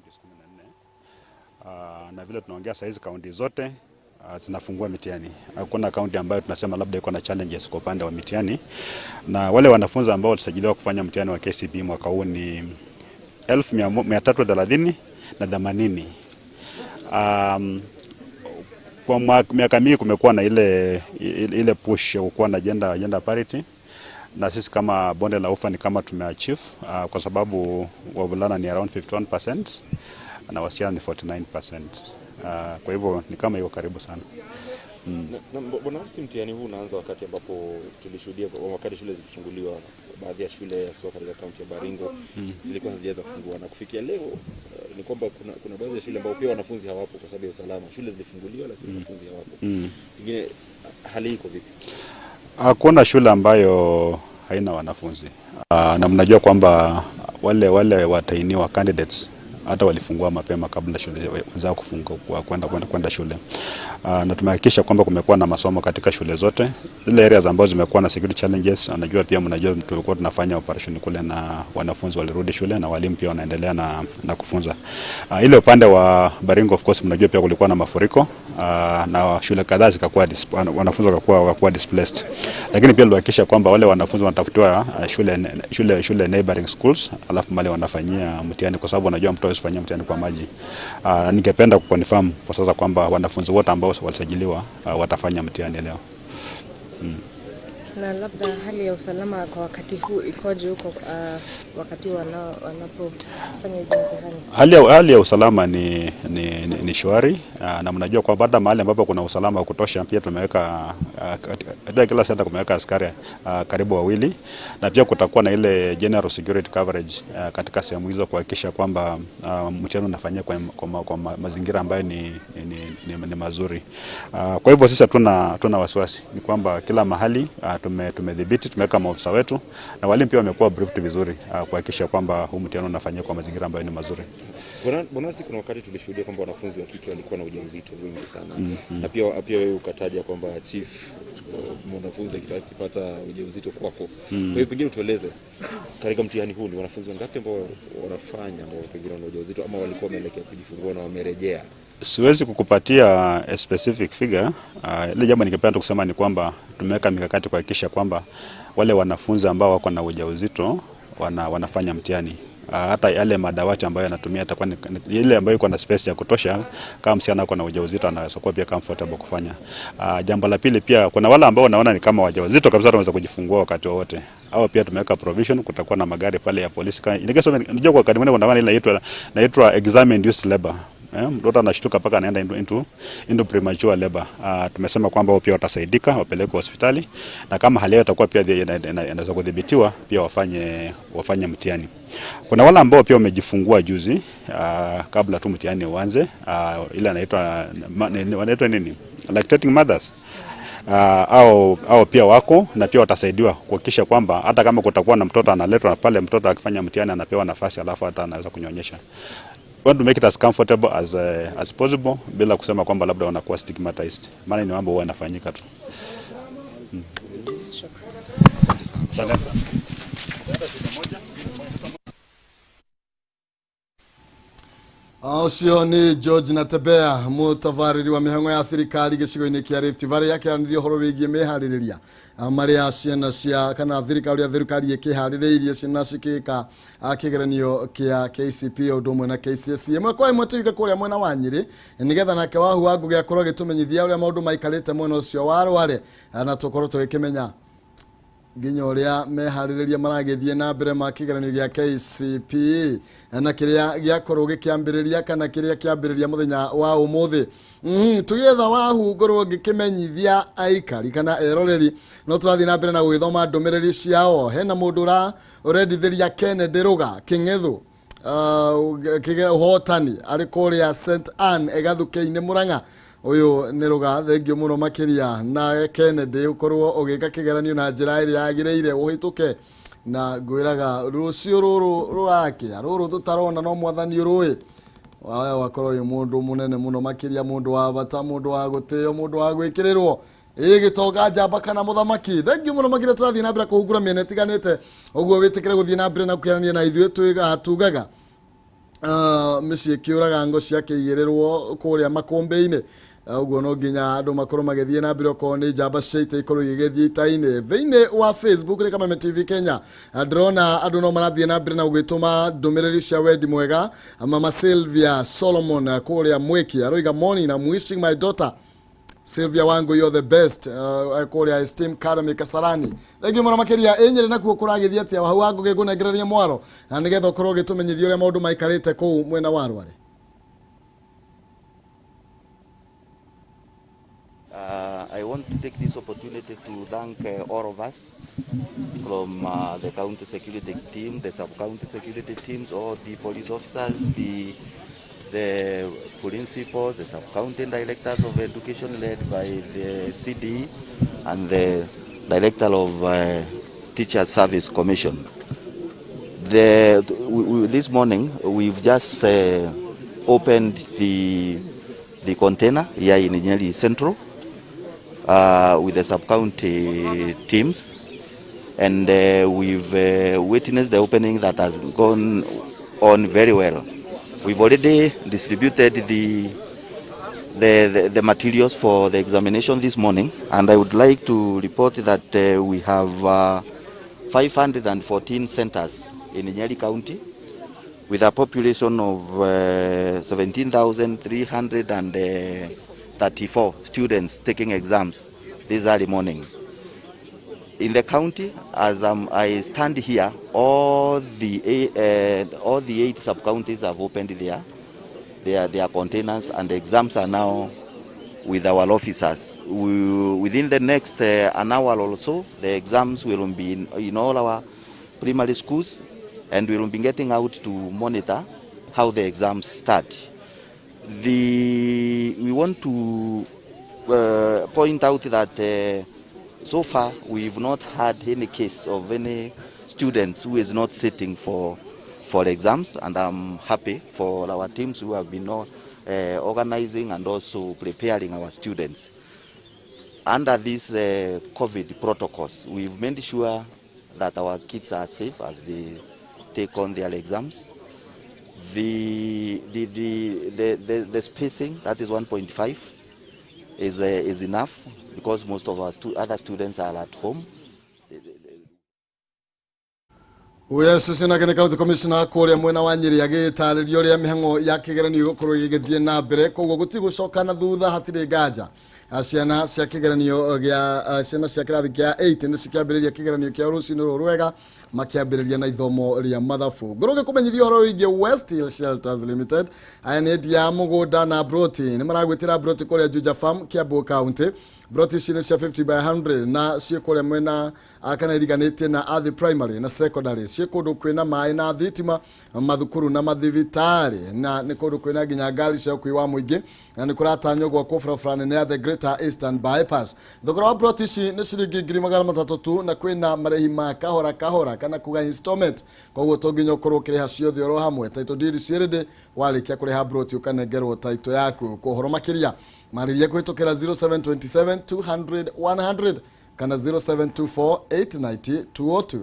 counties 14. Na vile tunaongea saizi kaunti zote zinafungua mitihani. Hakuna kaunti ambayo tunasema labda iko na challenges kwa upande wa mitihani. Na wale wanafunzi ambao walisajiliwa kufanya mtihani wa KCPE mwaka huu ni 1380. Kwa miaka mingi kumekuwa na ile push ya kuwa na gender parity, na sisi kama bonde la ufa ni kama tumeachieve kwa sababu wavulana ni around 51% na wasichana ni 49%. Kwa hivyo ni kama iko karibu sana. Mbona mtihani huu unaanza wakati ambapo tulishuhudia wakati shule zikifunguliwa, baadhi ya shule hasa katika kaunti ya Baringo zilikuwa hazijaweza kufungua, na kufikia leo ni kwamba kuna baadhi ya shule ambao pia wanafunzi hawapo kwa sababu ya usalama. Shule zilifunguliwa lakini wanafunzi hawapo. Pengine hali iko vipi? Hakuna shule ambayo haina wanafunzi. Na mnajua kwamba wale watainiwa candidates hata walifungua mapema kabla shule zao kufungua kwenda shule. Na tumehakikisha kwamba kumekuwa na masomo katika shule zote. Zile areas ambazo zimekuwa na security challenges, anajua pia mnajua tulikuwa tunafanya operation kule na wanafunzi walirudi shule na walimu pia wanaendelea na kufunza. Ile upande wa Baringo of course mnajua pia kulikuwa na mafuriko na shule kadhaa zikakuwa wanafunzi wakakuwa displaced. Lakini pia tulihakikisha kwamba wale wanafunzi wanatafutiwa shule neighboring schools, alafu mali wanafanyia mtihani kwa sababu wanajua mtu usifanyia mtihani kwa maji. Ningependa kuconfirm kwa sasa kwamba wanafunzi wote ambao walisajiliwa watafanya mtihani leo. Na labda hali ya usalama kwa wakati huu ikoje huko wakati wanapofanya mtihani? Hali ya usalama ni shwari, na mnajua kwa baada mahali ambapo kuna usalama wa kutosha pia tumeweka kila center kumeweka askari karibu 2, na pia kutakuwa na ile general security coverage katika sehemu hizo kuhakikisha kwamba mtihani unafanyika kwa mazingira ambayo ni mazuri. Kwa hivyo sisi tuna wasiwasi ni kwamba kila mahali tumedhibiti, tumeweka maofisa wetu na walimu pia wamekuwa briefed vizuri kuhakikisha kwamba huu mtihani unafanyika kwa mazingira ambayo ni mazuri. Kuna wakati tulishuhudia kwamba wanafunzi wa kike walikuwa na ujauzito mwingi sana. Na pia wewe ukataja kwamba chief mwanafunzi akipata ujauzito kwako. Kwa hiyo pengine tueleze katika mtihani huu ni wanafunzi wangapi ambao wanafanya ambao pengine wana ujauzito ama walikuwa wameelekea kujifungua na wamerejea? Siwezi kukupatia a specific figure. Ile jambo ningependa kusema ni kwamba tumeweka mikakati kuhakikisha kwamba wale wanafunzi ambao wako na ujauzito wanafanya mtihani. Hata yale madawati ambayo yanatumia atakuwa ile ambayo iko na space ya kutosha, kama msichana ako na ujauzito anaweza kuwa pia comfortable kufanya. Jambo la pili pia kuna wale ambao wanaona ni kama wajawazito kabisa wanaweza kujifungua wakati wote. Hao pia tumeweka provision, kutakuwa na magari pale ya polisi. Unajua kwa kadimani kuna ile inaitwa exam induced labor. Mtoto anashtuka paka anaenda into premature labor. Tumesema kwamba wao pia watasaidika, wapelekwe hospitali, na kama hali yao itakuwa pia inaweza kudhibitiwa pia wafanye mtihani. Kuna wale ambao pia wamejifungua juzi kabla tu mtihani uanze, ile wanaitwa nini, lactating mothers. Au pia wako na pia watasaidiwa kuhakikisha kwamba hata kama kutakuwa na mtoto analetwa pale, mtoto akifanya mtihani anapewa nafasi alafu hata anaweza kunyonyesha. We want to make it as comfortable as possible bila kusema kwamba labda wanakuwa stigmatized. Maana ni mambo huwa yanafanyika tu. Ucio ni George Natebea, mutavariri wa mihango ya thirikari gicigo-ini kia Rift Valley, yakiaranirie horo wigie mehariria maria ciana cia kana thirikari ikiharireirie ciana cikika kigeranio kia KCPE udumwe na KCSE mwako imwe tuika kuria mwena wa Nyeri nigetha nake wahu wangu giakorwo gitumenyithia uria maundu maikarite mwena ucio wa Rware na tukorwo tugikimenya nginya uria mehaririria maragithie na mbere ma kigeranio gia KCPE na kiria giakorwo gikiambiriria kana kiria kiambiriria muthenya wa umuthi. Tugetha wahu ngorwo ngikimenyithia aikari kana eroreri no turathi na mbere na gwithoma ndumiriri ciao. Hena mundu urendithiria Kennedy Ruga Kingethu kigera hotani ari kuria St Anne egathuke-ini Murang'a. Uyu ni Ruga, thengio muno makiria na Kennedy ukorwo ugika kigeranio na njira iri yagireire uhituke na ngwiraga rucio rurakia ruru tutarona no mwathani urui waya wakorwo uyu mundu munene muno makiria, mundu wa bata, mundu wa guteo, mundu wa gwikirirwo gitonga njamba kana muthamaki. Thengio muno makiria turathi na mbere kuhungura miene tiganite uguo witikire guthii na mbere na kuherania na ithuĩ twiga tugaga mĩciĩ kĩũraga ngo ciakĩigĩrĩrwo kũrĩa makũmbĩ-inĩ ũguo no nginya andũ makorwo magĩthiĩ na mbere okorwo nĩ njamba cia ita ikorwo igĩgĩthiĩ ita-inĩ thĩinĩ wa Facebook nĩ Kameme TV Kenya. Ndĩrona andũ no marathiĩ na mbere na gũgĩtũma ndũmĩrĩri cia wendi mwega. Mama Sylvia Solomon kũrĩa Mwiki aroiga morning, I'm wishing my daughter Sylvia wangu you're the best kũrĩa Esteem Academy Kasarani. Thengiũ mũno makĩria ĩnyĩrĩ nakuo kũragĩthiĩ atĩa hau wangu gĩkũnengereria mwaro na nĩgetha ũkorwo ũgĩtũmenyithia ũrĩa maũndũ maikarĩte kũu mwena wa Rware. I want to take this opportunity to thank all of us from the county security team, the sub-county security teams, all the police officers, the principals, the sub-county directors of education led by the CD and the director of Teacher Service Commission. This morning we've just opened the container here in Nyeri Central with the sub-county teams, and we've witnessed the opening that has gone on very well. We've already distributed the materials for the examination this morning, and I would like to report that we have 514 centers in Nyeri County with a population of 17,334 students taking exams this early morning. In the county, as I stand here, all the 8 sub-counties have opened their containers, and the exams are now with our officers. Within the next an hour or so, the exams will be in all our primary schools, and we will be getting out to monitor how the exams start. We want to point out that so far we've not had any case of any students who is not sitting for exams, and I'm happy for our teams who have been organizing and also preparing our students. Under these COVID protocols, we've made sure that our kids are safe as they take on their exams. The spacing, that is 1.5, is enough because most of our other students are at home. Sina County Commissioner kũrĩa mwena wa Nyeri agĩtarĩria ũrĩa mĩhang'o ya kĩgeranio gũkorwo igĩthiĩ na mbere, koguo gũtigũcoka na thutha hatirĩ nganja. Ciana cia kĩgeranio gĩa ciana cia kĩrathi kĩa 8 nĩ cikĩambĩrĩria kĩgeranio kĩa rũcinĩ rũrũ rwega makĩambĩrĩria na ithomo rĩa mathabu. Ngũrũge kũmenyithia ũhoro wĩgiĩ West Hill Shelters Limited, aya nĩ endia mũgũnda na broti, nĩ maragwĩtĩra broti kũrĩa Juja Farm, Kiambu County. Broti ici nĩ cia 50 by 100 na ciĩ kũrĩa mwena kana iriganĩtie na Athi Primary na Secondary, ciĩ kũndũ kwĩna maĩ na thitima, mathukuru na mathibitarĩ, na nĩ kũndũ kwĩna nginya ngari cia ũkui wa mũingĩ, na nĩ kũratanywo gwakwo barabara nene ya the Greater Eastern Bypass. Thogora wa broti ici nĩ ciringi 300 tu, na kwĩna marĩhi ma kahora kahora kana kuga installment, koguo to nginya ũkorwo ũkĩrĩha ciothe oro hamwe. Title deed ciĩrĩndĩ warĩkia kũrĩha broti ũkanengerwo title yaku. Kũhoro makĩria marĩria kũhĩtũkĩra 0727 200 100 kana 0724 890 202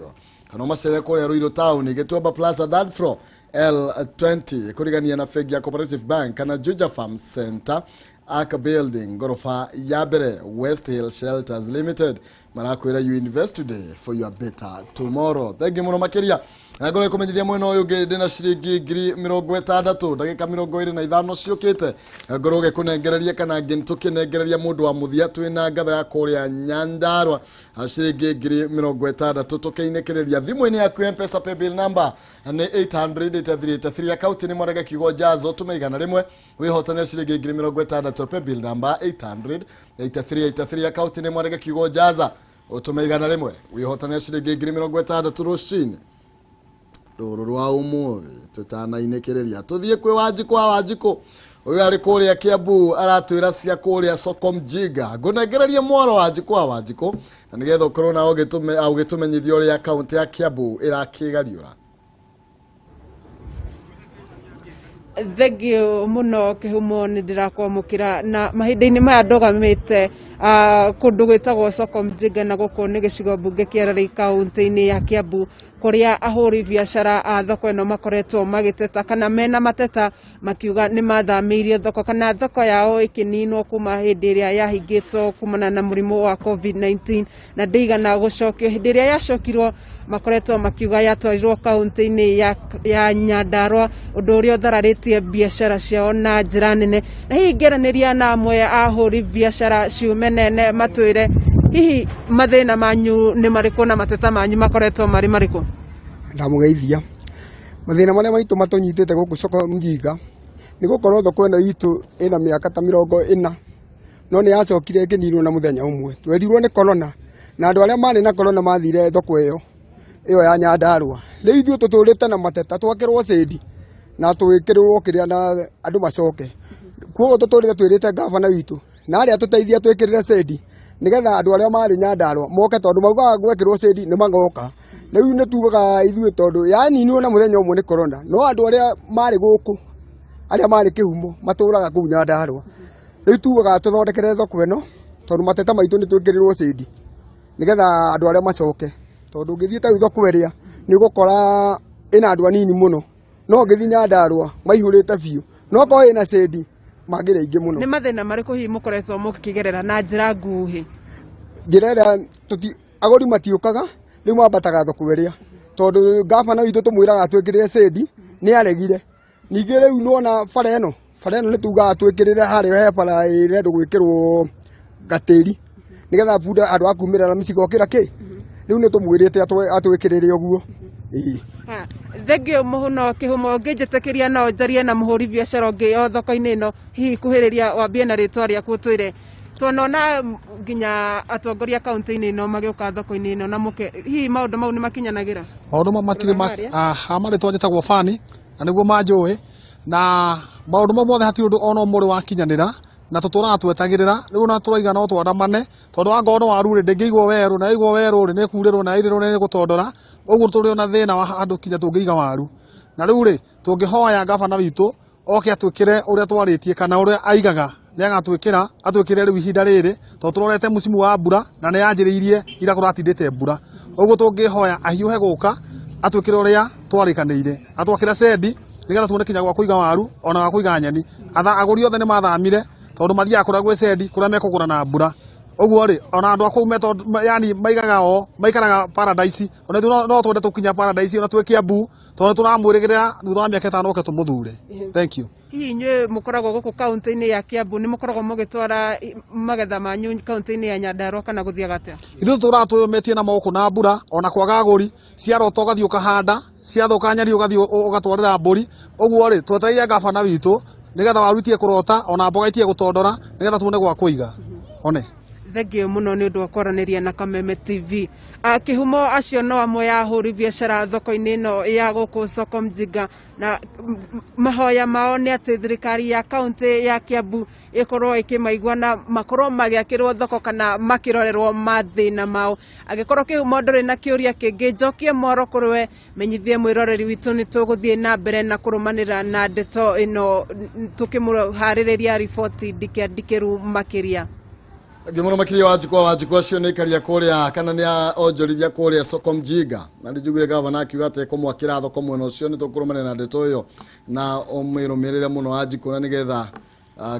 kana macere kũrĩa Ruiru Town Gĩtuamba Plaza third floor L20 kũrigania na bengi ya Cooperative Bank kana Juja Farm Center Arc Building gorofa ya mbere. West Hill Shelters Limited marakwĩra you invest today for your better tomorrow. Thank you mũno makĩria. Ngore kũmenyithia mwena ũyũ ũngĩ ndĩna ciringi 60 ndagĩka 25 ciũkĩte. Ngoroge kũnengereria kana ngĩtũkĩnengereria mũndũ wa mũthia twĩna ngatha ya kũrĩa Nyandarua ciringi 60 tũkĩinĩkĩrĩria thimũ-inĩ yaku M-Pesa paybill number nĩ 800 account nĩ mwarega kiugo jazo tũmeigana rĩmwe wĩhotane ciringi 60 paybill number 800 account nĩ mwarega kiugo jaza ũtũmeigana rĩmwe wĩhotane ciringi 60 rũcinĩ rũrũ rwa ũmũthĩ tũtanainĩkĩrĩria tũthiĩ kwĩ Wanjikũ ũyũ arĩ kũrĩa Kiambu aratwĩra cia kũrĩa Soko Mjinga. Ngũnengereria mwaro Wanjikũ na nĩgetha ũkorwo na ũgĩtũmenyithia ũrĩa akaunti ya Kiambu ĩrakĩgariũra. Thengio muno Kihumo nĩ ndĩrakwamũkĩra na mahinda-inĩ maya ndogamĩte kũndũ gwĩtagwo Soko Mjinga na gũkũ nĩ gĩcigo mbunge kĩa Rari kaunti-inĩ ya Kiambu kuria ahuri biashara a thoko ino makoretwo magiteta kana mena mateta makiuga ni mathamirie thoko kana thoko yao ikininwo kuma hindi iria yahingitwo kumana na murimu wa COVID-19 na ndigana gucokio hindi iria yacokirwo makoretwo makiuga yatwarirwo kaunti-ini ya Nyandarua undu uria uthararitie biashara ciao na njira nene na hihi ngeraniria na amwe ahuri biashara ciumenene matwire hihi mathina manyu ni mariku na mateta manyu makoretwo mari mariku ndamugeithia mathina maria maitu matunyitite guku soko Mjinga ni gukorwo thoko ino itu ina miaka ta 40 no ni yacokire ikinirwo na muthenya umwe twerirwo ni corona na andu aria mari na corona mathire thoko iyo ya Nyandarua riu ithuĩ tuturite na mateta twakirwo sendi na twikirwo kiria na andu macoke kuo tuturite twirite gavana witu na aria tuteithia twikirire sendi nigetha andu aria mari Nyandarua moke tondu maugaga gwekirwo sendi ni magoka riu ni tugaga ithuĩ tondu yaninwo na muthenya umwe ni corona no andu aria mari guku aria mari kihumo maturaga kuu Nyandarua riu tugaga tuthondekere thoko ino tondu mateta maitu ni twikirirwo sendi nigetha andu aria macoke tondu ngithii ta thoko iria ni gukora ina andu anini muno no ngithii Nyandarua maihurite biu no ko ina sendi magire ingi muno ni mathina mariku hihi mukoretwo mukigerera na njira nguhi njira agori matiukaga riu mambataga thoko iria tondu gavana witu tumwiraga twikirire sendi ni aregire ningi riu nuona bara ino ni tugaga twikirire haria he bara irendu gwikirwo gatiri nigetha bunda andu akumirira micigo kira ki riu ni tumwirite atwikirire uguo thengio muhuno kihumo ngijikiria no njarie na muhuri biashara ungi o thoko-ini ino hihi kuhiriria wambie na ritwa riaku twire twonona nginya atongoria kaunti-ini ino magioka thoko-ini ino na muke hihi maundu mau ni makinyanagira maundu matire maritwa njitagwo fani na niguo manjui na maundu mau mothe hatiri undu ono muri wakinyanira na tutura twetagirira riu na turaiga no twandamane tondu wangono waru ri ndingiigwo weru na igwo weru ri ni kurirwo na irirwo ni gutondora uguo turi na thina wa andu kinya tungiiga waru na riu ri tungihoya gavana witu oke atwikire uria twaritie kana uria aigaga ni agatwikira atwikire riu ihinda riri tondu turorete musimu wa mbura na ni yanjiriirie ira kuratindite mbura uguo tungihoya ahiuhe guka atwikire uria twarikaniire atwakira sendi nigetha tuone kinya gwa kuiga waru ona gwa kuiga nyeni aguri othe ni mathamire tondu mathiaga kuria gwe sendi kuria mekugura na mbura uguo ri ona andu akuu yani maigaga maikaraga paradise ona no twende tukinya paradise ona twe Kiambu tondu turamwirigirira thutha wa miaka 5 oke tumuthure thank you hihi nywe mukoragwo guku kaunti-ini ya Kiambu ni mukoragwo mugitwara magetha manyu kaunti-ini ya Nyandarua kana guthiaga atia ithu turatwyometie na moko na mbura ona kwaga aguri ciarota ugathii ukahanda ciathoka nyari ugathii ugatwarira mburi uguo ri twetereire gavana witu nigetha warutie kurota ona mboga itie gutondora nigetha tuone gwa kuiga one thengio muno ni undu wa kwaraniria na Kameme TV kihumo acio no amwe ya ahuri biashara thoko-ini ino ya guku soko Mjinga na mahoya mao ni ati thirikari ya kaunti ya Kiambu ikorwo ikimaigua na makorwo magiakirwo thoko kana makirorerwo mathina mao agikorwo kihumo nduri na kiuria kingi njokie moro kurwe menyithie mwiroreri witu ni tuguthie na mbere na kurumanira na ndeto ino tukimuhaririria riboti ndikiru makiria Gimuno makiria wajikwa cio ni karia kuria kana ni onjorithia kuria soko Mjinga na ndijugire gavana akiuga ate kumwakira thoko mwena ucio ni tukurumane na ndeto iyo na umirumirire muno wajikwa nigetha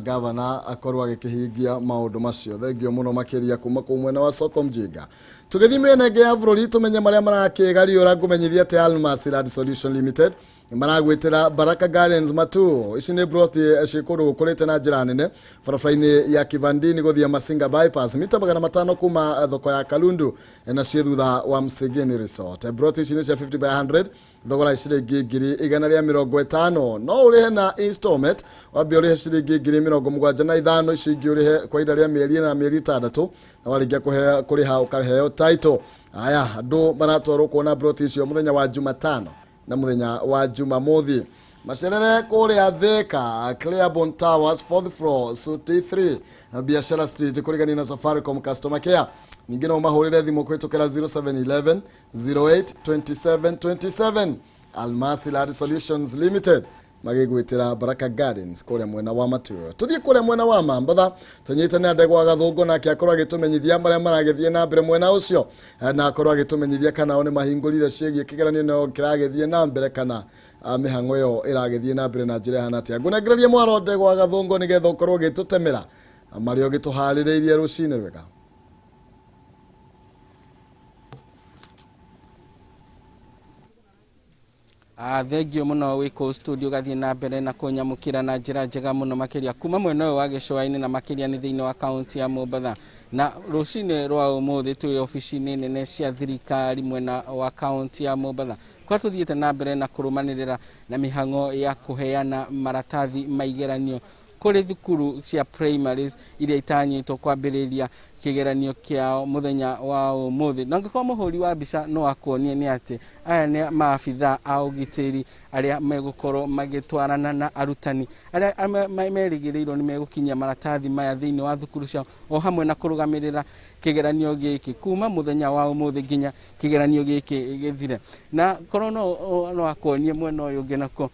gavana akorwo agikihingia maundu macio thengio muno makiria kuma ku mwena wa soko Mjinga tugithime nenge ya bururi tumenye maria marakigariura ngumenyithia te Almas Land Solution Limited maragwitira Baraka Gardens Matu ici ni broti cikuru gukurite na njira nene barabara-ini ya Kivandini guthia Masinga bypass mita 500 kuma thoko ya Kalundu na cie thutha wa Msigini Resort broti ici ni cia 50 by 100 thogora ciringi 150 no urihe na installment wambia urihe ciringi 75 ici urihe kwa ihinda ria mieri na mieri 6 na waringia kuriha ukareheo title aya andu maratwarwo kuona broti icio muthenya wa Jumatano na muthenya wa Jumamothi macerere kuria Thika Clearbone Towers 4th floor suite 3 na Biashara Street kurigani na Safaricom customer care ningine umahurire thimu kwitukira 0711 08 27 27 Almas Land Solutions Limited magigwitira Baraka Gardens kuria mwena wa Matuo. Tuthie kuria mwena wa Mambatha tunyitane Ndegwa Gathungu nake akorwo agitumenyithia maria maragithie na mbere mwena ucio na akorwo agitumenyithia kana one mahingurire ciĩgie kigeranio no kiragithie na mbere kana mihango yo iragithie na mbere na njira hana atia. Ngunegereria mwaro Ndegwa Gathungu nigetha ukorwo gitutemera mario gituhaririirie rucine rwega. Thengio muno wiko studio gathie na mbere na kunyamukira na njira njega muno makiria kuma mwena uyu wa Gicũa-inĩ na makiria ni thiini wa kaunti ya Mombatha. Na rucine rwa umuthi twi ofici-inĩ nene cia thirikari mwena wa kaunti ya Mombatha kwa tuthiete na mbere na kurumanirira na mihango ya kuheana maratathi maigeranio kuri thukuru cia primaries iria itanyitwo kwambiriria kigeranio kiao muthenya wa umuthi. Na ngĩkorwo mũhũri wa mbica no akuonie ni ati aya ni maabitha a ugitiri aria megukorwo magitwarana na arutani aria merigĩrĩirwo ni megukinyia maratathi maya thiini wa thukuru ciao o hamwe na kurugamirira kigeranio giki kuma muthenya wa umuthi nginya kigeranio giki githire. Na korwo no akuonie mwena uyu ũngĩ nako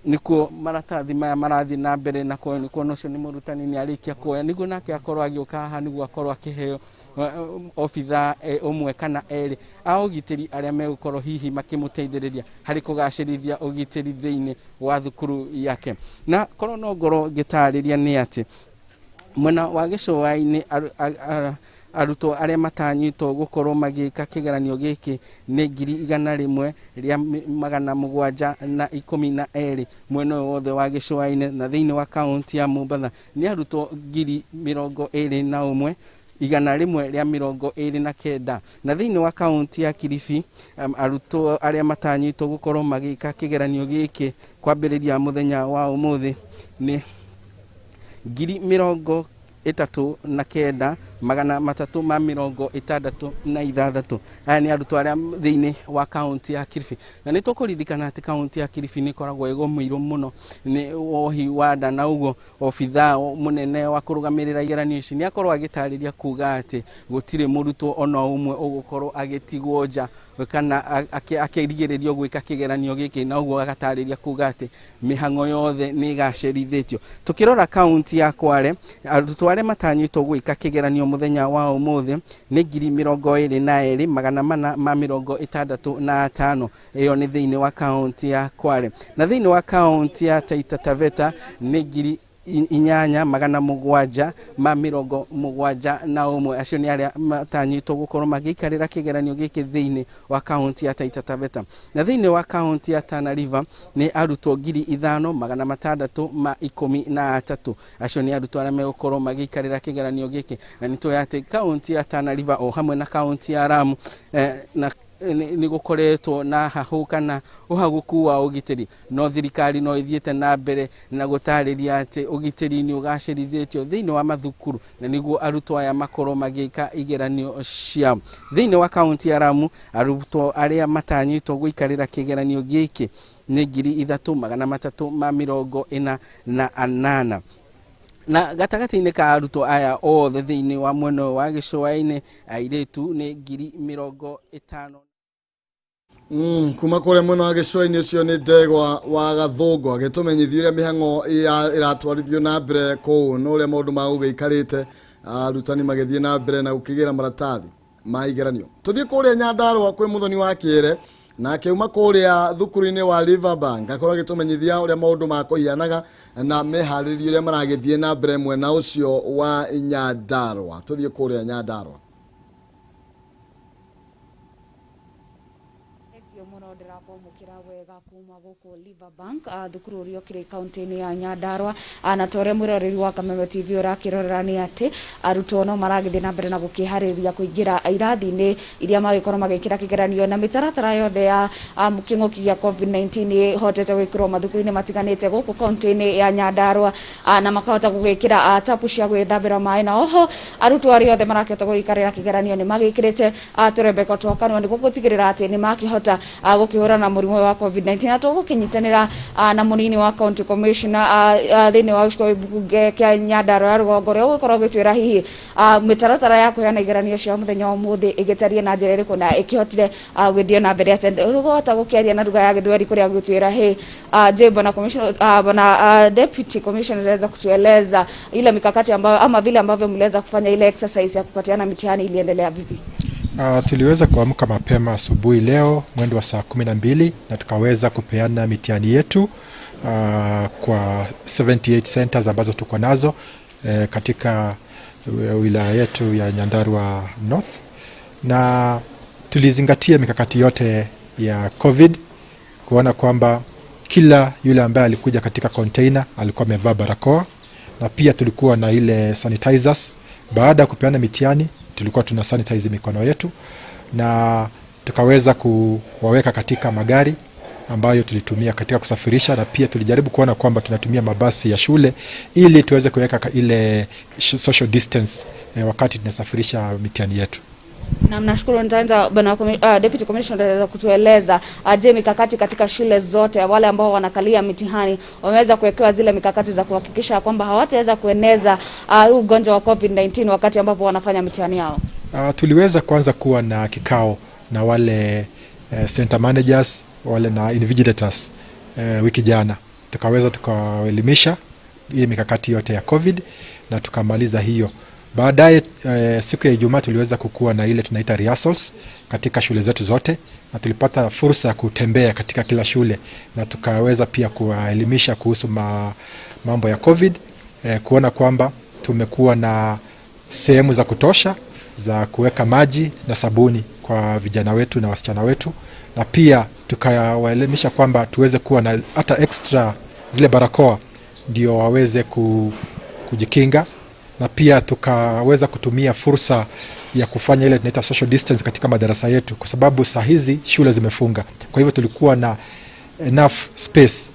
nikuo maratathi maya marathi na mbere na nikuo nocio ni murutani ni arikia kuoya niguo nake akorwo agĩũka haha niguo akorwo akĩheo obitha umwe kana eri a ugitiri aria megukorwo hihi makimuteithĩrĩria hari kugacĩrithia ugitiri thiini wa thukuru yake. Na korwo no ngorwo ngĩtarĩria ni ati mwena wa Gĩcũa-inĩ arutwo aria matanyitwo gukorwo magika kigeranio giki ni 1,712 mwena wothe wa Gĩcũa-inĩ na thiini wa kaunti ya Mombatha ni arutwo 21,129 na thiini wa kaunti ya Kilifi arutwo aria matanyitwo gukorwo magika kigeranio giki kwambiriria muthenya wa umuthi ni 39,366. Aya ni arutwo aria thiini wa kaunti ya Kilifi. Na ni tukuririkana ati kaunti ya Kilifi ni koragwo igũmĩirwo muno ni wohi wa nda na uguo obitha munene wa kurugamirira igeranio ici ni akorwo agitariria kuga ati gutire murutwo ona umwe ugukorwo agitigwo nja kana akirigĩrĩrio gwika kigeranio giki na uguo agatariria kuga ati mihango yothe ni igacĩrithĩtio. Tukirora kaunti ya Kwale arutwo aria matanyitwo gwika kigeranio muthenya wa umuthi ni 22,465. Iyo ni thiini wa kaunti ya Kwale. Na thiini wa kaunti ya Taita Taveta ni 8,771. Acio ni aria matanyitwo gukorwo magikarira kigeranio giki thiini wa kaunti ya Taita Taveta. Na thiini wa kaunti ya Tana River ni arutwo 5,613. Acio ni arutwo aria megukorwo magikarira kigeranio giki. Na nitwe ati kaunti ya Tana River o hamwe na kaunti ya Lamu na ni gukoretwo na hahuka na uhaguku wa ugitiri no thirikari no ithiete na mbere na gutariria ati ugitiri ni ugacĩrithĩtio thiini wa mathukuru na niguo arutwo aya makorwo magika igeranio ciao. Thiini wa kaunti ya Lamu arutwo aria matanyitwo guikarira kigeranio giki ni 3,348. Na gatagati-inĩ ka arutwo aya othe thiini wa mwena wa Gĩcũa-inĩ airĩtu ni 50,000. Kuma kuria mwena wa Gĩcũa-inĩ ucio ni Ndegwa wa Gathungu agitumenyithia mihango iratwarithio na mbere kuu no uria maundu magũgĩikarĩte arutani magithie na mbere na gukigira maratathi ma igeranio. Tuthie kuria Nyandarua kwi Muthoni wa Kĩere na keuma kuria thukuru-inĩ wa Riverbank akorwo agitumenyithia uria maundu makuhianaga na meharĩrĩrio uria maragithie na mbere mwena ucio wa Nyandarua. Tuthie kuria Nyandarua. wega kuma guku Riverbank thukuru uria kiri kaunti-ini ya Nyandarua na tore mwiroreri wa Kameme TV urakirorera ni ati arutwo no maragithie na mbere na gukihariria kuingira irathi-ini iria magikorwo magikira kigeranio na mitaratara yothe ya king'uki gia COVID-19 hotete gwikirwo mathukuru-ini matiganite guku kaunti-ini ya Nyandarua na makahota gugikira tapu cia gwithambira mai na oho arutwo aria othe marakihota guikarira kigeranio ni magikirite turembeko twa kanua ni gugutigirira ati ni makihota gukihura na murimu wa COVID-19 COVID-19 na tugukinyitanira na munini wa county commissioner thini wa bunge kia Nyandarua ya Rugongo ria gukorwo gitwira hihi mitaratara ya kuheana igeranio cia muthenya wa muthi igitaria na njira iriku na ikihotire gwithio na mbere atende ugota gukiaria na lugha ya Githweri kuria gutwira he bwana commissioner bwana deputy commissioner anaweza kutueleza ile mikakati ambayo ama vile ambavyo mliweza kufanya ile exercise ya kupatiana mitihani iliendelea vipi? Tuliweza kuamka mapema asubuhi leo mwendo wa saa 12 na tukaweza kupeana mitihani yetu kwa 78 centers ambazo tuko nazo katika wilaya yetu ya Nyandarua North, na tulizingatia mikakati yote ya COVID kuona kwamba kila yule ambaye alikuja katika container alikuwa amevaa barakoa, na pia tulikuwa na ile sanitizers. Baada ya kupeana mitihani tulikuwa tuna sanitize mikono yetu, na tukaweza kuwaweka katika magari ambayo tulitumia katika kusafirisha, na pia tulijaribu kuona kwamba tunatumia mabasi ya shule ili tuweze kuweka ile social distance wakati tunasafirisha mitihani yetu. Na mnashukuru. Nitaanza bwana deputy commissioner kutueleza je, mikakati katika shule zote wale ambao wanakalia mitihani wameweza kuwekewa zile mikakati za kuhakikisha kwamba hawataweza kueneza ugonjwa wa COVID-19 wakati ambapo wanafanya mitihani yao? Tuliweza kwanza kuwa na kikao na wale center managers wale na invigilators wiki jana, tukaweza tukaelimisha hii mikakati yote ya COVID na tukamaliza hiyo. Baadaye siku ya Ijumaa tuliweza kukua na ile tunaita rehearsals katika shule zetu zote, na tulipata fursa ya kutembea katika kila shule na tukaweza pia kuwaelimisha kuhusu mambo ya COVID, kuona kwamba tumekuwa na sehemu za kutosha za kuweka maji na sabuni kwa vijana wetu na wasichana wetu, na pia tukawaelimisha kwamba tuweze kuwa na hata extra zile barakoa ndio waweze kujikinga, na pia tukaweza kutumia fursa ya kufanya ile tunaita social distance katika madarasa yetu, kwa sababu saa hizi shule zimefunga. Kwa hivyo tulikuwa na enough space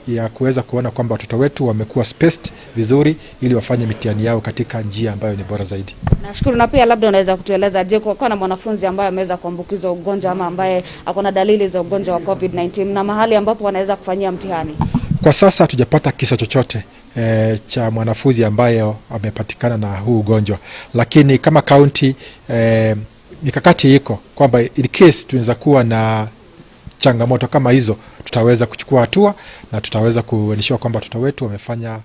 ya kuweza kuona kwamba watoto wetu wamekuwa spaced vizuri ili wafanye mitihani yao katika njia ambayo ni bora zaidi. Nashukuru. Na pia labda unaweza kutueleza je, kwa na mwanafunzi ambaye ameweza kuambukizwa ugonjwa ama ambaye akona dalili za ugonjwa wa COVID-19 na mahali ambapo wanaweza kufanyia mtihani? Kwa sasa hatujapata kisa chochote cha mwanafunzi ambaye amepatikana na huu ugonjwa, lakini kama county mikakati iko kwamba in case tunaweza kuwa na changamoto kama hizo tutaweza kuchukua hatua na tutaweza kuonyesha kwamba watoto wetu wamefanya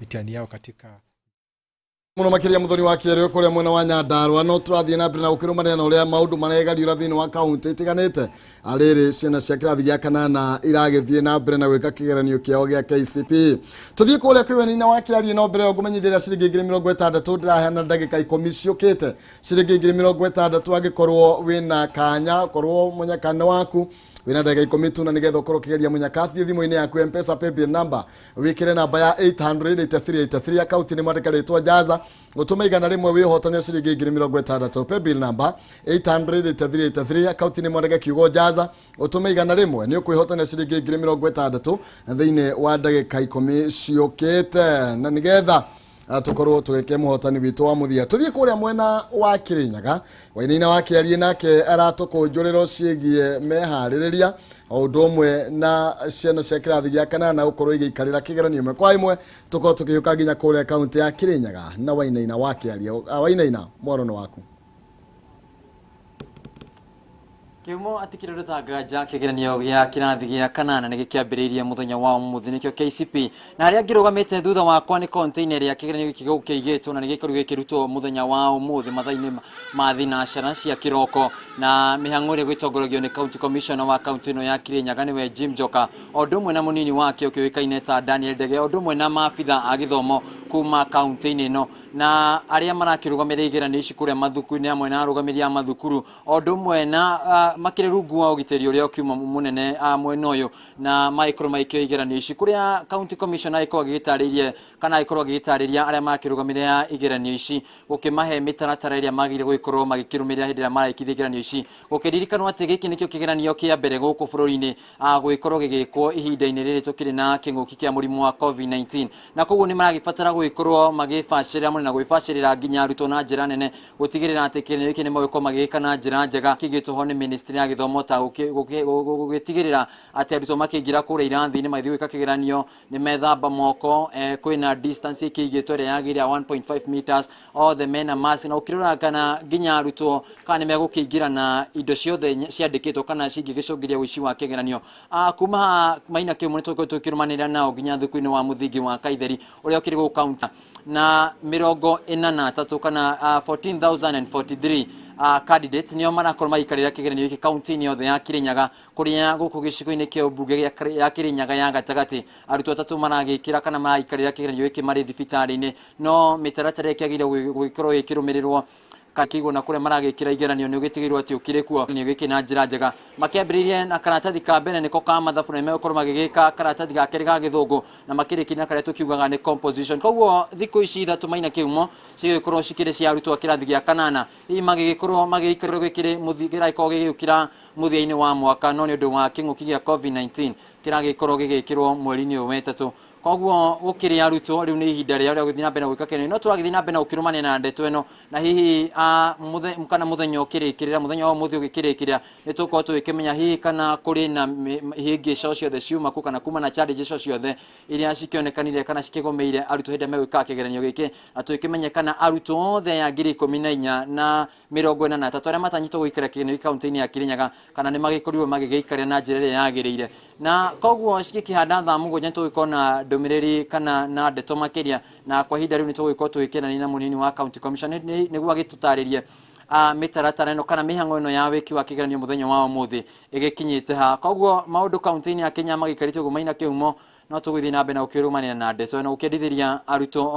mitihani yao katika muno makiria muthoni wa kiereo kuria mwena wa Nyandarua no turathie na mbere na ukirumania na uria maundu maregariura thini wa kaunti itiganite ariri ciana cia kirathi gia kanana iragithie na mbere na gwika kigeranio kiao gia KCPE. Tuthie kuria kwiweni-ini wa kiarie no mbere ogumenyithira ciringi 60 ndiraheana ndagika 10 ciukite ciringi 60 angikorwo wina kanya korwo munyakane waku wina ndagika 10 tu na nigetha ukorwo kigeria munyakathi thimu-ini yaku M-Pesa paybill number wikire namba ya 800-8383 akaunti ni mwandika ritwa Jaza gutuma igana rimwe wihotania ciringi 60 paybill number 800-8383 akaunti ni mwandika kiugo Jaza gutuma igana rimwe ni ukwihotania ciringi 60 thiini wa ndagika 10 ciukite na nigetha tukorwo tugeke muhotani witu wa muthia. Tuthie kuria mwena wa Kirinyaga waina wa kiarie nake aratukunjuriro ciegie mehaririria undu umwe na ciana cia kirathi gia kanana gukorwo igiikarira kigeranio imwe kwa imwe tukorwo tukihuka nginya kuria kaunti ya Kirinyaga na waina wa kiarie. Waina morono waku Kiumo atikiroreta gaja kigeranio gia kirathi gia kanana ni gikiambiririe muthenya wa umuthi nikio KCPE na aria ngirugamite thutha wakwa ni container ya kigeranio gikigo kiigitwo na nigikorwo gikirutwo muthenya wa umuthi mathaini ma thinacara cia kiroko na mihang'ore gwitongorogio ni county commissioner wa county no ya Kirinyaga niwe Jim Joka odumwe na munini wake ukiwikaine ta Daniel Dege odumwe na maabitha a githomo kuma county no na aria marakirugamira igeranio ici kuria mathukuru-ini amwe na arugamiria mathukuru odumwe na makire rungu wa ugiteri uria ukiuma munene mwena uyu na micro maikio igeranio ici kuria county commissioner iko agitaririe kana iko agitariria aria makirugamira igeranio ici gukimahe mitaratara iria magire guikorwo magikirumirira hindi ria maraikithia igeranio ici gukiririkanwa ati giki nikio kigeranio kia mbere guku bururi-ini guikorwo gigikwo ihinda-ini riri tukiri na king'uki kia murimu wa COVID-19 na koguo ni maragibatara gwikorwo magifacirira muri na gwifacirira nginya aruto na njira nene gutigirira ati kigeranio giki ni magiko magika na njira njega kigituho ni ministry ya githomo ta gutigirira ati aruto makigira kure irathi ni maithiwe kakigeranio ni methamba moko kwina distance ikigitore yagiria 1.5 meters all the men are mask na ukirora kana nginya aruto kana megukigira na indo ciothe ciandikitwo kana cingigicungiria wici wa kigeranio kuma maina kimu tukirumanira nao nginya thuku-ini wa muthingi wa Kaitheri uria ukirigo county na 43 kana 14,043 candidates nio marakorwo maikarira kigeranio giki county-ini yothe ya Kirinyaga kuria guku gicigo-ini kia mbunge ya Kirinyaga ya gatagati arutwo atatu maragikira kana maraikarira kigeranio giki mari thibitari-ini no mitaratara ikiagire gukorwo ikirumirirwo kakigo na kure maragikira igeranio ni ugitigirwo ati ukirekuo ni giki na njira njega makiambiririe na karatathi ka mbere niko ka mathabu na mekorwo magigika karatathi ga keri ga githungu na makirikina kare tukiugaga ni composition koguo thikũ ici ithatu maina kiumo cigikorwo cikire cia arutwo kirathi gia kanana i magigikorwo magiikirwo gikire muthigira iko gigukira muthia-ini wa mwaka no ni undu wa king'uki gia COVID-19 kiragikorwo gigikirwo mweri-ini wa wetatu koguo gukiri arutwo riu ni ihinda ria guthina mbere gwika kene no turagithina mbere ukirumania na ndeto eno na hihi kana muthenya ukirikirira muthenya wa muthi ugikirikirira nituko tuikimenya hihi kana kuri na hingi ciothe ciuma ku kana kuma na challenges ciothe iria cikionekanire kana cikigomeire arutwo hinde megwika kigeranio giki na tuikimenya kana arutwo othe ya 2014 na 43 aria matanyitwo gwikira kigeranio kaunti-ini ya Kirinyaga kana ni magikorirwo magigiikaria na njira iria yagiriire na koguo cikikihanda thamu gwe tuikona ndomiriri kana na ndeto makiria na kwa hinda riu nitugwiko twikirana na munini wa county commission niguo agitutaririe mitaratara eno kana mihango eno ya wiki wa kigeranio muthenya wa umuthi igikinyite ha koguo maundu county-ini ya Kenya magikarite gumaina kiumo no tugwithi na mbere na ukirumania na ndeto eno ukendithiria arutwo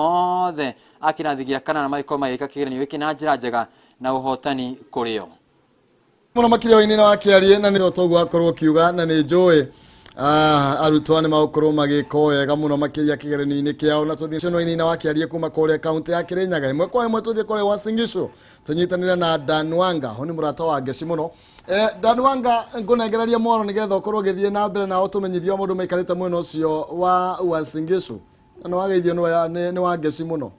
othe akirathi gia kana na magiko magika kigeranio giki na njira njega na uhotani kurio muno makiria waini na wakiarie na ni togu akorwo kiuga na ni njui arutwo ni magukorwo magika wega muno makiria kigeranio-ini kiao na tuthie ciono-ini na wakiarie kuma kure kaunti ya Kirinyaga imwe kwa imwe tuthie kure Uasin Gishu tunyitanire na Dan Wanga honi murata wa ngeci muno Dan Wanga ngunengeraria moro nigetha ukorwo githie na mbere na utumenyithio mundu maikarite mwena ucio wa Uasin Gishu na wageithio ni wa ngeci muno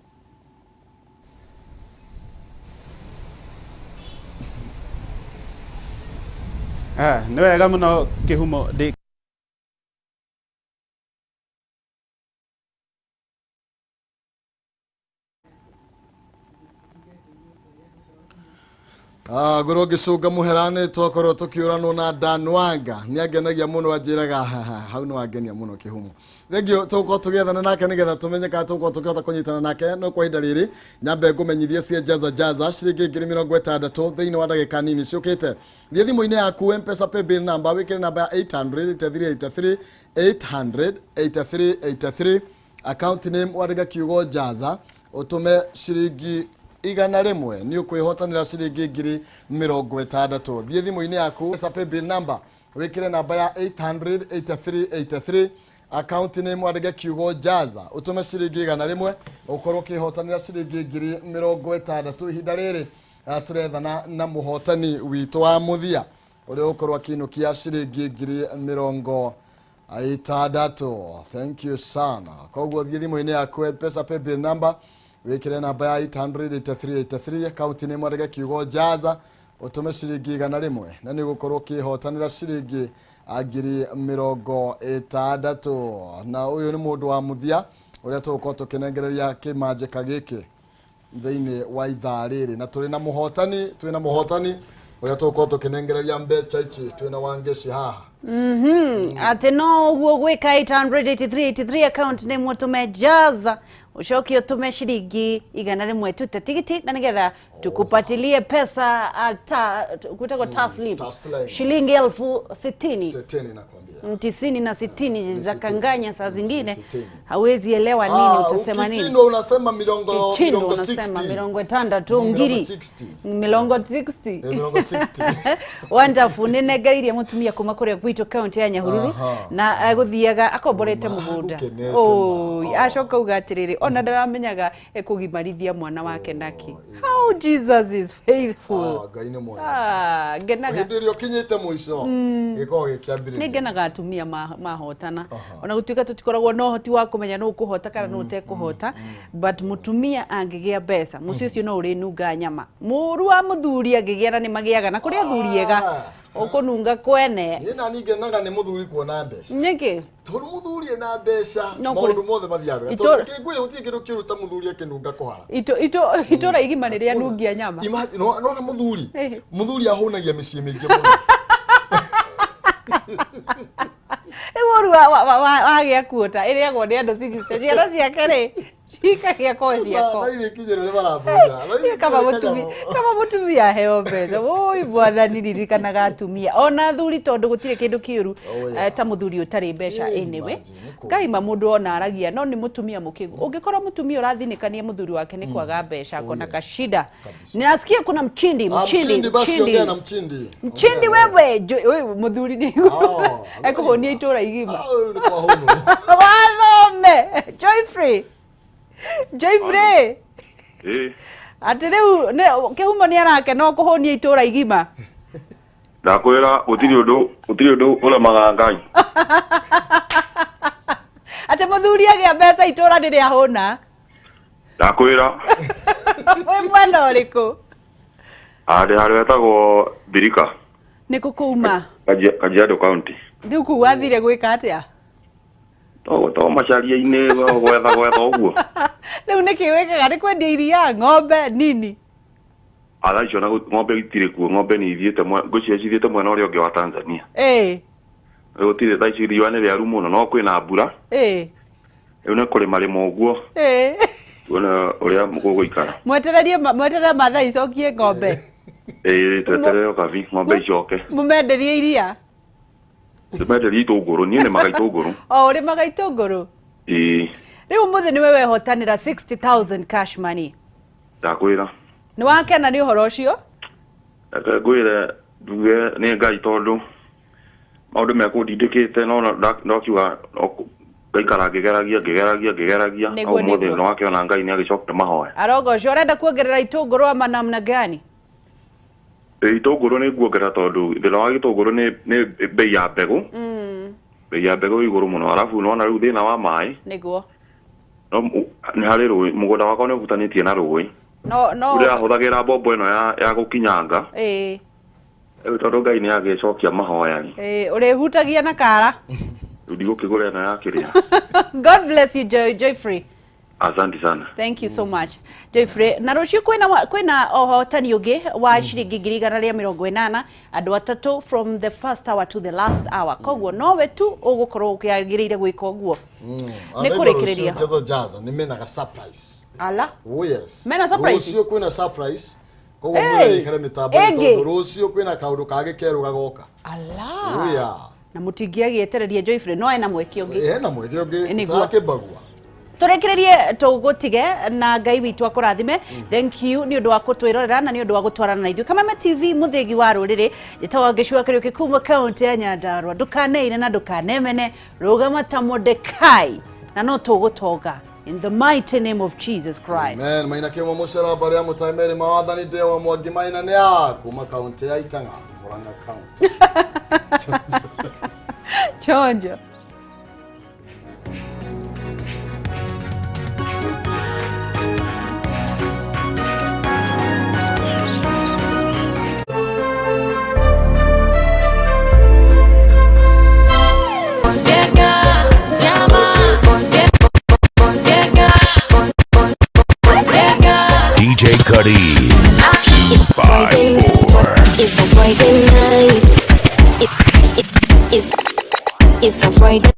ni wega muno kihumo goro gicunga muherane twakorwo tukiuranwo na Dan Wanga ni agenagia muno anjiraga hau no agenia muno kihumo thengio tuko tugethana nake nigetha tumenye ka tuko tukihota kunyitana nake no kwa ihinda riri nyambe ngumenyithie cie jaza ciringi 60 thiini wa ndagika nini ciukite thie thimu-ini yaku M-Pesa paybill number wikire namba ya 800-8383 account name wandika kiugo jaza utume ciringi 100 ni ukwihotanira ciringi 60 thie thimu-ini yaku M-Pesa paybill number wikire namba ya 800-8383 account name wandike kiugo jaza utume ciringi 100 ukorwo kihotanira ciringi 60 ihinda riri turethana na muhotani witu wa muthia uria ukorwo akinukia ciringi 60. Thank you sana koguo thie thimu-ini yaku M-Pesa paybill number wikire namba ya 800-8383 account name wandike kiugo jaza utume ciringi 100 na ni gukorwo kihotanira ciringi 60 na uyu ni mundu wa muthia uria tugukorwo tukinengereria kimanjika giki thiini wa ithaa riri na turi na muhotani uria tugukorwo tukinengereria mbeca ici twina Wangeci haha ati no guo gwika 883 account name utume jaza ucoke utume ciringi 100 tute tigiti na nigetha tukupatilie pesa kutako taslim shilingi 60,000 nakwambia 90 na 60 za kanganya saa zingine hawezi elewa nini utasema nini ukitindo unasema milongo 60 milongo 60 ngiri milongo 60 wonderful nenegeririe mutumia kuma kure gwitu county ya Nyahururu na aguthiaga akomborete mugunda acoka ugatiriri ona ndaramenyaga ekugimarithia mwana wake naki. How Jesus is faithful. Ngai nĩ mwega. Ngenaga hĩndĩ ĩrĩa ũkinyĩte mũico gĩkoragwo gĩkĩambĩrĩria. Nĩ ngenaga atumia mahotana ona gũtuĩka tũtikoragwo na ũhoti wa kũmenya nũ kũhota kana nũ ũtekũhota, but mũtumia angĩgĩa mbeca mũciĩ ũcio no ũrĩnunga nyama. Mũru wa mũthuri angĩgĩa na nĩ magĩaga na kũrĩa athuri ega ũkũnunga kwene. Niĩ na ngenaga nĩ mũthuri kuona mbeca. Nĩkĩ? Tondũ mũthuri ena mbeca maũndũ mothe mathiaga. Tondũ kĩngũĩ gũtirĩ kĩndũ kĩruta mũthuri akĩnunga kũhara. Itũra igima nĩrĩa nungia nyama. No na mũthuri ahũnagia mĩciĩ mĩingĩ mũno. Eworu wagĩa kuota ĩrĩagwo nĩ andũ 60 ciana ciake rĩ cikagĩa koe ciako. Kama mũtumia heo mbeca woi mwathani ririkanaga atumia ona athuri tondũ gũtirĩ kĩndũ kĩũru ta mũthuri ũtarĩ mbeca anyway. Ngaima mũndũ ona aragia no nĩ mũtumia mũkĩgu. Ũngĩkorwo mũtumia ũrathinĩkania mũthuri wake nĩ kwaga mbeca kona kashida. Ninasikia kuna mchindi wewe mũthuri ni ekũhonia itũra igima. Wathome Joyfrey. Atĩ rĩu kĩhumo nĩ arake no kũhonia itũra igima. Ndakwĩra gũtirĩ ũndũ ũremaga Ngai. Atĩ mũthuri agĩa mbeca itũra nĩ rĩahũna. Ndakwĩra. Wĩ mwena ũrĩkũ? Harĩa wetagwo Birika. Nĩ kũkuma? Kajiado County. Rĩu kuu wathire gwĩka atĩa? To macaria-inĩ gwetha ũguo. Rĩu nĩkĩ wĩkaga nĩ kwendia iria ng'ombe nini? Atha icio na ng'ombe itirĩ kuo, ng'ombe nĩ ithiĩte ngũciĩcithiĩte mwena ũrĩa ũngĩ wa Tanzania. Gũtirĩ thaa ici riũa nĩ rĩaru mũno no kwĩna mbura. Rĩu nĩ kũrĩma ũguo. Tuona ũrĩa gũgũikara. Mwetererie mathaa icokie ng'ombe. Tweterere kabi ng'ombe icoke. Mũmenderie iria? Tũmenderie itũngũrũ, niĩ nĩmaga itũngũrũ. Ũrĩmaga itũngũrũ? Rĩu ũmũthĩ nĩwe wehotanĩra 60,000 cash money. Ndakwĩra. Nĩ wakena nĩ ũhoro ũcio? Ngwĩre nduge nĩ Ngai tondũ maũndũ mekũndindĩkĩte no ndakiuga ngaikara ngĩgeragia ũmũthĩ no wakĩona Ngai nĩ agĩcokire mahoya. Arogoco ũrenda kuongerera itũngũrũ ama namna gani? Itũngũrũ nĩ nguongerera tondũ thĩna wa gĩtũngũrũ nĩ bei ya mbegũ. Bei ya mbegũ igũrũ mũno arabu nona rĩu thĩna wa maĩ. Nĩguo. No nĩ harĩ rũĩ mũgũnda wakwa nĩ ũbutanĩtie na rũĩ. Ũrĩa hũthagĩra mbombo ĩno ya gũkinyanga. Tondũ Ngai nĩ agĩcokia mahoya. Ũrĩhutagia na kara? Ndigũkĩgũra ĩno ya kĩrĩa. God bless you Joyfrey. Asante sana. Thank you so much. Joyfrey, na rũciũ kwĩna ũhotani ũngĩ wa ciringi 180 andũ atatũ from the first hour to the last hour. Koguo nowe tu ũgũkorwo ũkĩagĩrĩire gwĩka ũguo. Nĩ kũrĩkĩrĩria. Nĩ menaga surprise. Ala? Oh yes. Mena surprise? Rũciũ kwĩna surprise. Koguo mũrĩkĩre mĩtambo tondũ rũciũ kwĩna kaũndũ kangĩ kerũ gagoka. Ala. Oh yeah. Na mũtingĩagĩetereria Joyfrey no ena mweke ũngĩ. Ena mweke ũngĩ. Tũrakĩmbagua. Turekererie tugutige na Ngai witũ akũrathime. Thank you ni ũndũ wa gũtwĩrorera na ni ũndũ wa gũtwarana na ithuĩ Kameme TV mũthĩgi wa rũrĩrĩ gĩtagwo gĩcua kĩrĩa kĩkuma kaunti ya Nyandarua. Ndũkaneire na ndũkanemene, rũgama ta Mordekai na no tũgũtonga in the mighty name of Jesus Christ. Amen. Maina kĩmwe mũcera barĩa mũtaimeri mawathani ndewa mwangi maina nĩ ya kuma kaunti ya Itanga, Murang'a County. Chonjo. DJ Cuddy 254. It's a Friday night. It's a Friday.